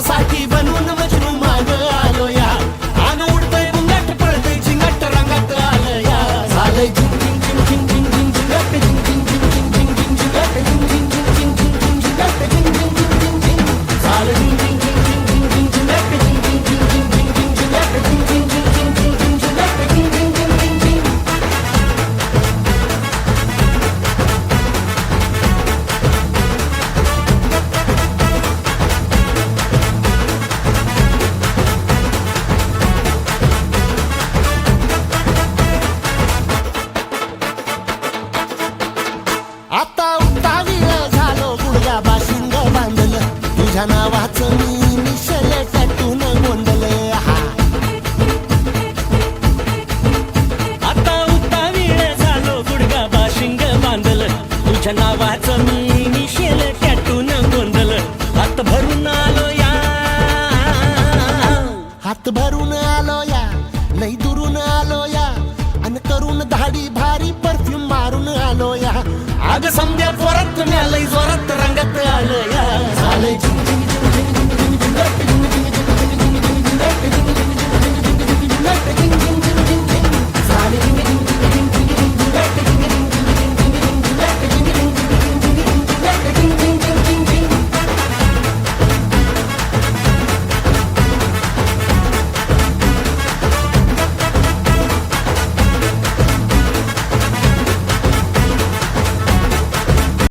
साठी बनून मजनू माग आलो या आन उडतय बुंगाट पळतय झिंगाट रंगात आलं या झालंय झिंग झिंग झिंग झिंग झिंग झिंग झिंगाट झिंग झिंग झिंग झिंग झिंग झिंग झिंगाट झिंग झिंग झिंग झिंग झिंग झिंग झिंगाट झिंग झिंग झिंग झिंग झिंग झालं झिंग झिंग झिंग झिंग झिंग झिंग झिंगाट झिंग झिंग झिंग झिंग झिंग झिंग झिंगाट झिंग झिंग झिंग झिंग झिंग झिंग झिंगाट झिंग झिंग झिंग झिंग झिंग आता उतावीळ झालो गुडघा बाशिंग बांधलं तुझ्या नावाचं मी मिशल टॅटून गोंधलं आता उतावीळ झालो गुडघा बाशिंग बांधलं तुझ्या नावाचं मी मिशेल टॅटून गोंधलं हात भरून आलो या हात भरून आलो या लई दुरून आलो या अन करून धाडी भारी परफ्यूम मारून आलो या आग संध्या जोरात लई जोरात रंगात आलं या